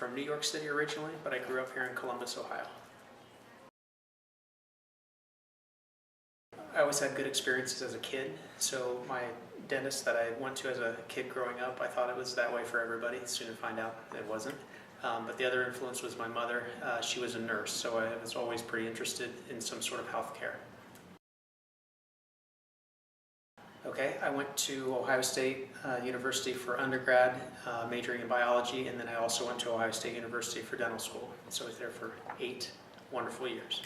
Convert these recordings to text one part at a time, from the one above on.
from New York City originally, but I grew up here in Columbus, Ohio. I always had good experiences as a kid, so my dentist that I went to as a kid growing up, I thought it was that way for everybody. Soon to find out it wasn't. But the other influence was my mother. She was a nurse, so I was always pretty interested in some sort of health care. Okay, I went to Ohio State University for undergrad, majoring in biology, and then I also went to Ohio State University for dental school. So I was there for 8 wonderful years.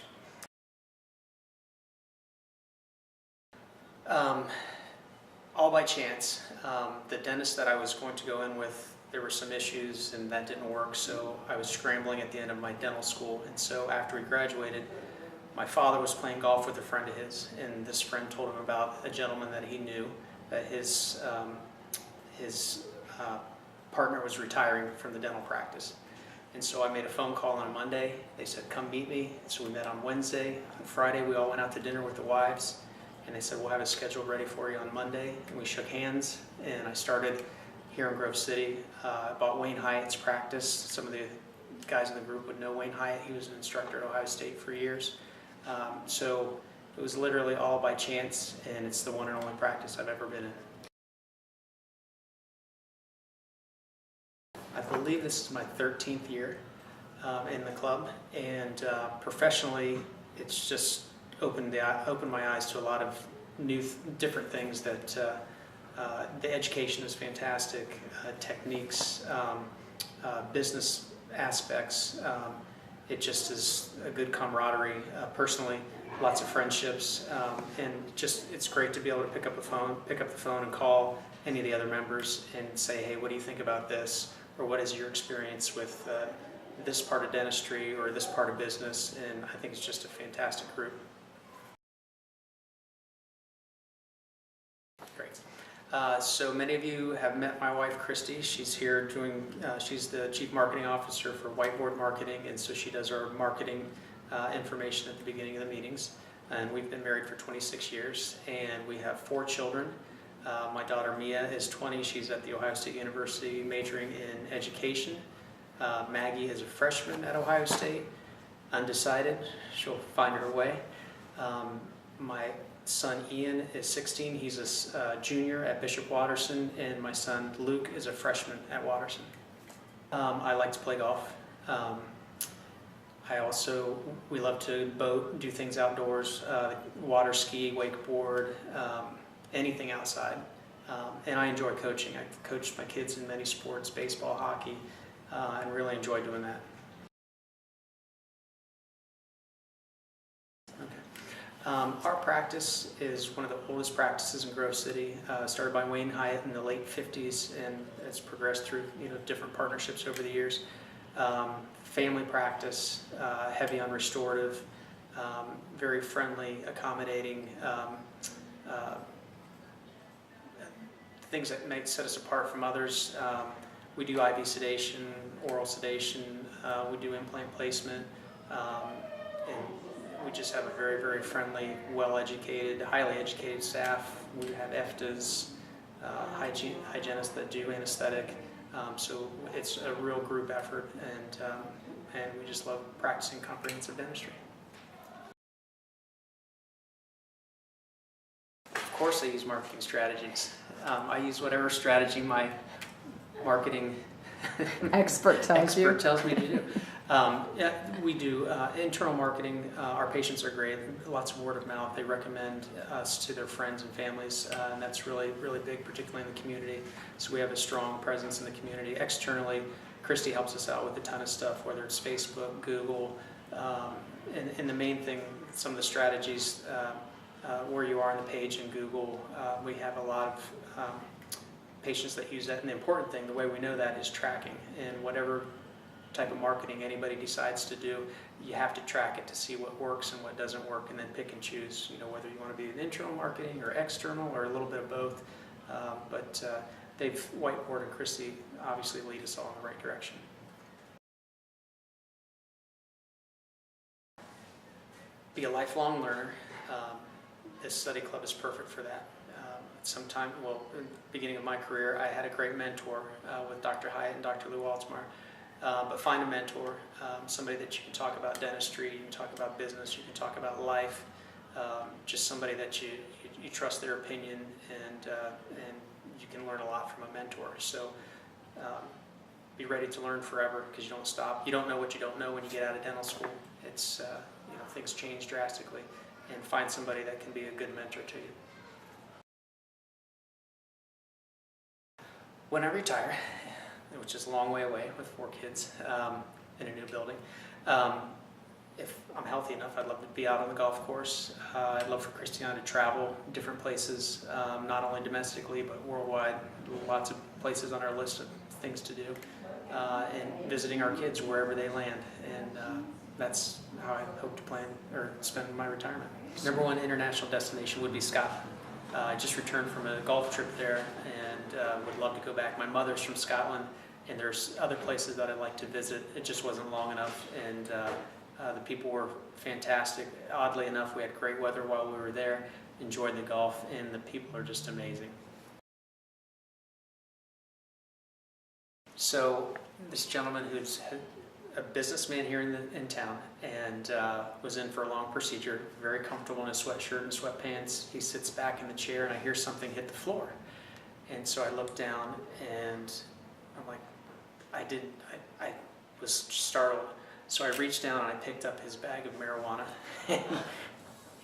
All by chance. The dentist that I was going to go in with, there were some issues and that didn't work, so I was scrambling at the end of my dental school. And so after we graduated, my father was playing golf with a friend of his, and this friend told him about a gentleman that he knew, that his partner was retiring from the dental practice. And so I made a phone call on a Monday. They said, come meet me. So we met on Wednesday. On Friday, we all went out to dinner with the wives. And they said, we'll have a schedule ready for you on Monday. And we shook hands, and I started here in Grove City. I bought Wayne Hyatt's practice. Some of the guys in the group would know Wayne Hyatt. He was an instructor at Ohio State for years. So it was literally all by chance, and it's the one and only practice I've ever been in. I believe this is my 13th year in the club, and professionally, it's just opened my eyes to a lot of different things. That the education is fantastic, techniques, business aspects. It just is a good camaraderie. Personally, lots of friendships, and just it's great to be able to pick up the phone and call any of the other members and say, hey, what do you think about this? Or what is your experience with this part of dentistry or this part of business? And I think it's just a fantastic group. Great. So many of you have met my wife, Christy. She's here doing, she's the Chief Marketing Officer for Whiteboard Marketing, and so she does our marketing information at the beginning of the meetings. And we've been married for 26 years, and we have 4 children. My daughter Mia is 20. She's at the Ohio State University majoring in education. Maggie is a freshman at Ohio State, undecided. She'll find her way. My son Ian is 16. He's a junior at Bishop Watterson, and my son Luke is a freshman at Watterson. I like to play golf. We love to boat, do things outdoors, water ski, wakeboard, anything outside. And I enjoy coaching. I've coached my kids in many sports, baseball, hockey, and really enjoy doing that. Our practice is one of the oldest practices in Grove City. Started by Wayne Hyatt in the late 50s, and it's progressed through different partnerships over the years. Family practice, heavy on restorative, very friendly, accommodating, things that might set us apart from others. We do IV sedation, oral sedation, we do implant placement, and we just have a very, very friendly, well-educated, highly educated staff. We have EFTAs, hygienists that do anesthetic. So it's a real group effort, and we just love practicing comprehensive dentistry. Of course I use marketing strategies. I use whatever strategy my marketing expert tells me to do. Yeah, we do internal marketing. Our patients are great. Lots of word of mouth. They recommend us to their friends and families, and that's really, really big, particularly in the community. So we have a strong presence in the community. Externally, Christy helps us out with a ton of stuff, whether it's Facebook, Google, and the main thing, some of the strategies, where you are on the page in Google. We have a lot of patients that use that, and the important thing, the way we know that, is tracking. And whatever type of marketing anybody decides to do, you have to track it to see what works and what doesn't work, and then pick and choose, whether you want to be an internal marketing or external or a little bit of both. But Whiteboard and Christy obviously lead us all in the right direction. Be a lifelong learner. This study club is perfect for that. In the beginning of my career, I had a great mentor with Dr. Hyatt and Dr. Lou Waltzmeyer. But find a mentor, somebody that you can talk about dentistry, you can talk about business, you can talk about life, just somebody that you trust their opinion, and you can learn a lot from a mentor. So be ready to learn forever, because you don't stop. You don't know what you don't know when you get out of dental school. It's things change drastically, and find somebody that can be a good mentor to you. When I retire, which is a long way away with 4 kids in a new building, if I'm healthy enough, I'd love to be out on the golf course. I'd love for Christiana to travel different places, not only domestically but worldwide. Lots of places on our list of things to do, and visiting our kids wherever they land. And that's how I hope to plan or spend my retirement. Number 1 international destination would be Scotland. I just returned from a golf trip there, and would love to go back. My mother's from Scotland, and there's other places that I'd like to visit. It just wasn't long enough, and the people were fantastic. Oddly enough, we had great weather while we were there, enjoyed the golf, and the people are just amazing. So this gentleman who's a businessman here in town, and was in for a long procedure, very comfortable in a sweatshirt and sweatpants. He sits back in the chair, and I hear something hit the floor. And so I look down, and I'm like, I was startled. So I reached down and I picked up his bag of marijuana and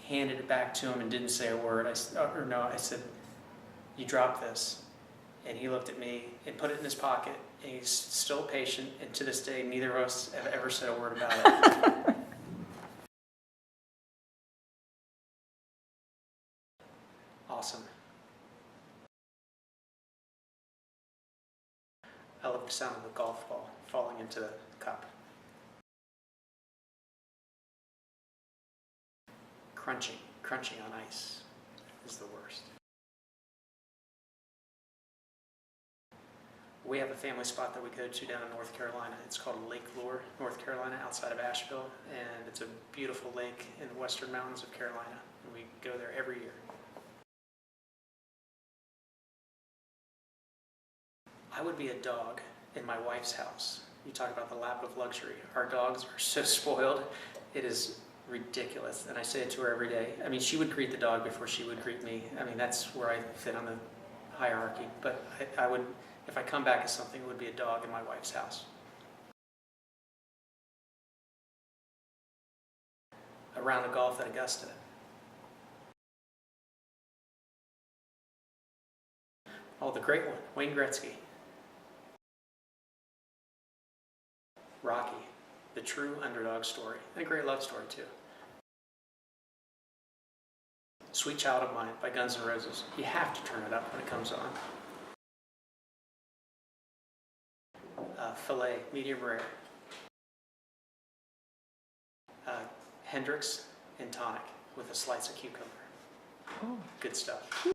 handed it back to him and didn't say a word. I said, "You dropped this." And he looked at me and put it in his pocket. And he's still patient, and to this day, neither of us have ever said a word about it. Awesome. I love the sound of the golf ball falling into the cup. Crunching on ice is the worst. We have a family spot that we go to down in North Carolina. It's called Lake Lure, North Carolina, outside of Asheville, and it's a beautiful lake in the western mountains of Carolina, and we go there every year. I would be a dog in my wife's house. You talk about the lap of luxury. Our dogs are so spoiled. It is ridiculous, and I say it to her every day. I mean, she would greet the dog before she would greet me. I mean, that's where I fit on the hierarchy, but I would, if I come back as something, it would be a dog in my wife's house. A round of golf at Augusta. Oh, the great one, Wayne Gretzky. Rocky, the true underdog story, and a great love story too. Sweet Child of Mine by Guns N' Roses. You have to turn it up when it comes on. Filet, medium rare. Hendrix and tonic with a slice of cucumber. Oh. Good stuff.